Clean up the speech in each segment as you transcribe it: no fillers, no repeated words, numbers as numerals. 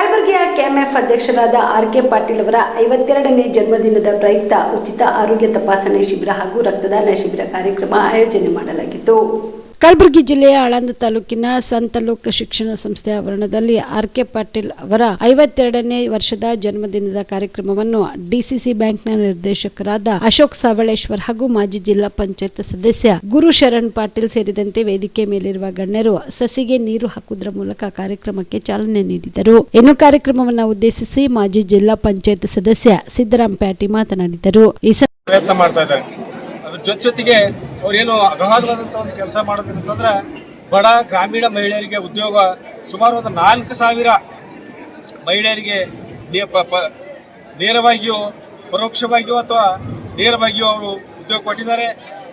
ಕಲಬುರಗಿಯ ಕೆಎಂಎಫ್ ಅಧ್ಯಕ್ಷರಾದ ಆರ್.ಕೆ. ಪಾಟೀಲ್ ಅವರ 52ನೇ ಜನ್ಮದಿನದ ಪ್ರಯುಕ್ತ ಉಚಿತ ಆರೋಗ್ಯ ತಪಾಸಣೆ ಶಿಬಿರ ಹಾಗೂ ರಕ್ತದಾನ ಶಿಬಿರ ಕಾರ್ಯಕ್ರಮ ಆಯೋಜನೆ ಮಾಡಲಾಗಿತ್ತು. ಕಲಬುರಗಿ ಜಿಲ್ಲೆಯ ಆಳಂದ ತಾಲೂಕಿನ ಸಂತ ಲೋಕ ಶಿಕ್ಷಣ ಸಂಸ್ಥೆ ಆವರಣದಲ್ಲಿ ಆರ್.ಕೆ. ಪಾಟೀಲ್ ಅವರ 52ನೇ ವರ್ಷದ ಜನ್ಮದಿನದ ಕಾರ್ಯಕ್ರಮವನ್ನು ಡಿಸಿಸಿ ಬ್ಯಾಂಕ್ನ ನಿರ್ದೇಶಕರಾದ ಅಶೋಕ್ ಸಾವಳೇಶ್ವರ್ ಹಾಗೂ ಮಾಜಿ ಜಿಲ್ಲಾ ಪಂಚಾಯತ್ ಸದಸ್ಯ ಗುರು ಶರಣ್ ಪಾಟೀಲ್ ಸೇರಿದಂತೆ ವೇದಿಕೆ ಮೇಲಿರುವ ಗಣ್ಯರು ಸಸಿಗೆ ನೀರು ಹಾಕುವುದರ ಮೂಲಕ ಕಾರ್ಯಕ್ರಮಕ್ಕೆ ಚಾಲನೆ ನೀಡಿದರು. ಇನ್ನು ಕಾರ್ಯಕ್ರಮವನ್ನು ಉದ್ದೇಶಿಸಿ ಮಾಜಿ ಜಿಲ್ಲಾ ಪಂಚಾಯತ್ ಸದಸ್ಯ ಸಿದ್ದರಾಮ್ ಪ್ಯಾಟಿ ಮಾತನಾಡಿದರು. ಪ್ರಯತ್ನ ಮಾಡ್ತಾ ಇದ್ದಾರೆ. ಅದ್ರ ಜೊತೆಗೆ ಅವ್ರೇನು ಅಗಾಧವಾದಂಥ ಒಂದು ಕೆಲಸ ಮಾಡೋದಂತಂದ್ರೆ ಬಡ ಗ್ರಾಮೀಣ ಮಹಿಳೆಯರಿಗೆ ಉದ್ಯೋಗ ಸುಮಾರು ಒಂದು 4,000 ಮಹಿಳೆಯರಿಗೆ ನೇರವಾಗಿಯೋ ಪರೋಕ್ಷವಾಗಿಯೋ ಅಥವಾ ನೇರವಾಗಿಯೋ ಅವರು ಉದ್ಯೋಗ ಕೊಟ್ಟಿದ್ದಾರೆ.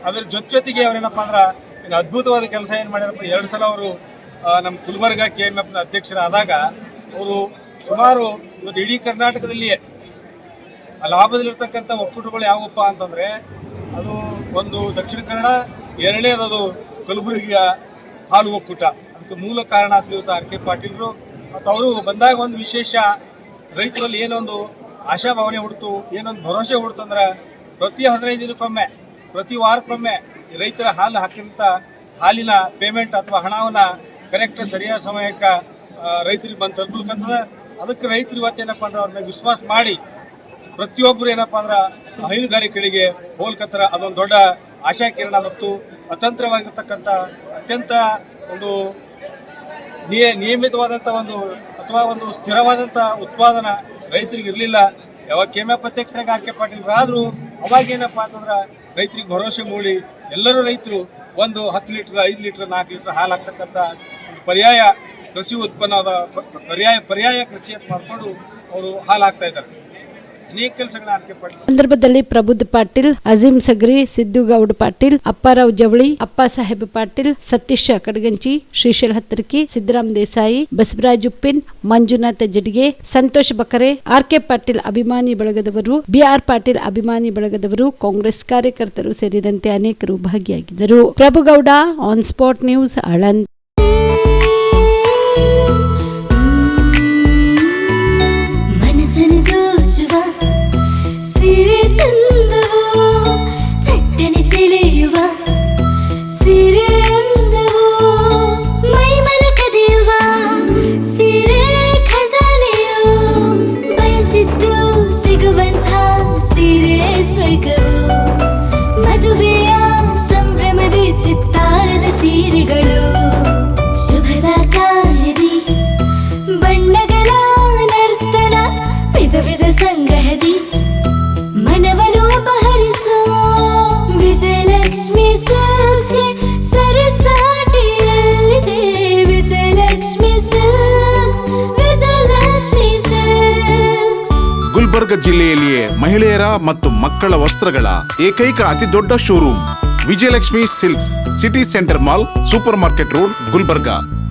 ಅದರ ಜೊತೆಗೆ ಅವರೇನಪ್ಪ ಅಂದ್ರೆ ಇನ್ನು ಅದ್ಭುತವಾದ ಕೆಲಸ ಏನು ಮಾಡ್ಯಾರಪ್ಪ, 2 ಸಲ ಅವರು ನಮ್ಮ ಗುಲ್ಬರ್ಗ KMFನ ಅಧ್ಯಕ್ಷರಾದಾಗ ಅವರು ಸುಮಾರು ಇಡೀ ಕರ್ನಾಟಕದಲ್ಲಿಯೇ ಲಾಭದಲ್ಲಿರ್ತಕ್ಕಂಥ ಒಕ್ಕೂಟಗಳು ಯಾವಪ್ಪ ಅಂತಂದರೆ ಅದು ಒಂದು ದಕ್ಷಿಣ ಕನ್ನಡ, ಎರಡನೇದು ಕಲಬುರಗಿಯ ಹಾಲು ಒಕ್ಕೂಟ. ಅದಕ್ಕೆ ಮೂಲ ಕಾರಣ ಶ್ರೀಯುತ ಆರ್.ಕೆ. ಪಾಟೀಲ್ರು. ಮತ್ತು ಅವರು ಬಂದಾಗ ಒಂದು ವಿಶೇಷ ರೈತರಲ್ಲಿ ಏನೊಂದು ಆಶಾಭಾವನೆ ಹುಡ್ತು, ಏನೊಂದು ಭರವಸೆ ಹುಡ್ತು ಅಂದ್ರೆ ಪ್ರತಿ 15 ದಿನಕ್ಕೊಮ್ಮೆ, ಪ್ರತಿ ವಾರಕ್ಕೊಮ್ಮೆ ರೈತರ ಹಾಲು ಹಾಕಿದಂಥ ಹಾಲಿನ ಪೇಮೆಂಟ್ ಅಥವಾ ಹಣವನ್ನು ಕರೆಕ್ಟ್ ಸರಿಯಾದ ಸಮಯಕ್ಕೆ ರೈತರಿಗೆ ಬಂದು ತಲುಪಲಿಕ್ಕಂತದ. ಅದಕ್ಕೆ ರೈತರು ಇವತ್ತೇನಪ್ಪ ಅಂದ್ರೆ ಅವ್ರನ್ನ ವಿಶ್ವಾಸ ಮಾಡಿ ಪ್ರತಿಯೊಬ್ಬರು ಏನಪ್ಪ ಅಂದ್ರೆ ಹೈನುಗಾರಿಕೆಗಳಿಗೆ ಹೋಲ್ಕತ್ತರ. ಅದೊಂದು ದೊಡ್ಡ ಆಶಾಕಿರಣ ಮತ್ತು ಅತಂತ್ರವಾಗಿರ್ತಕ್ಕಂಥ ಅತ್ಯಂತ ಒಂದು ನಿಯಮಿತವಾದಂಥ ಒಂದು ಅಥವಾ ಒಂದು ಸ್ಥಿರವಾದಂಥ ಉತ್ಪಾದನಾ ರೈತರಿಗೆ ಇರಲಿಲ್ಲ. ಯಾವಾಗ KMF ಅಧ್ಯಕ್ಷರಾಗ ಆರ್.ಕೆ. ಪಾಟೀಲ್ ಆದರೂ ಅವಾಗೇನಪ್ಪ ಅಂತಂದ್ರೆ ರೈತರಿಗೆ ಭರವಸೆ ಮೂಡಿ ಎಲ್ಲರೂ ರೈತರು ಒಂದು 10 ಲೀಟ್ರ್, 5 ಲೀಟ್ರ್, 4 ಲೀಟ್ರ್ ಹಾಲು ಹಾಕ್ತಕ್ಕಂಥ ಒಂದು ಪರ್ಯಾಯ ಕೃಷಿ ಉತ್ಪನ್ನದ ಪರ್ಯಾಯ ಕೃಷಿ ಅಂತ ಮಾಡಿಕೊಂಡು ಅವರು ಹಾಲು ಹಾಕ್ತಾ ಇದ್ದಾರೆ. ಸಂದರ್ಭದಲ್ಲಿ ಪ್ರಬುದ್ಧ ಪಾಟೀಲ್, ಅಜೀಂ ಸಗ್ರಿ, ಸಿದ್ದುಗೌಡ ಪಾಟೀಲ್, ಅಪ್ಪಾರಾವ್ ಜವಳಿ, ಅಪ್ಪ ಸಾಹೇಬ್ ಪಾಟೀಲ್, ಸತೀಶ್ ಕಡಗಂಚಿ, ಶ್ರೀಶೈಲ್ ಹತ್ತರ್ಕಿ, ಸಿದ್ದರಾಮ್ ದೇಸಾಯಿ, ಬಸವರಾಜ್ ಉಪ್ಪಿನ್, ಮಂಜುನಾಥ ಜಡ್ಗೆ, ಸಂತೋಷ್ ಬಕರೆ, ಆರ್.ಕೆ. ಪಾಟೀಲ್ ಅಭಿಮಾನಿ ಬಳಗದವರು, ಬಿ.ಆರ್. ಪಾಟೀಲ್ ಅಭಿಮಾನಿ ಬಳಗದವರು, ಕಾಂಗ್ರೆಸ್ ಕಾರ್ಯಕರ್ತರು ಸೇರಿದಂತೆ ಅನೇಕರು ಭಾಗಿಯಾಗಿದ್ದರು. Prabhugouda, on spot news, Aland. Gulbarga ಜಿಲ್ಲೆಯಲ್ಲಿಯೇ ಮಹಿಳೆಯರ ಮತ್ತು ಮಕ್ಕಳ ವಸ್ತ್ರಗಳ ಏಕೈಕ ಅತಿ ದೊಡ್ಡ showroom Vijayalakshmi silks, city centre mall, super market road, Gulbarga.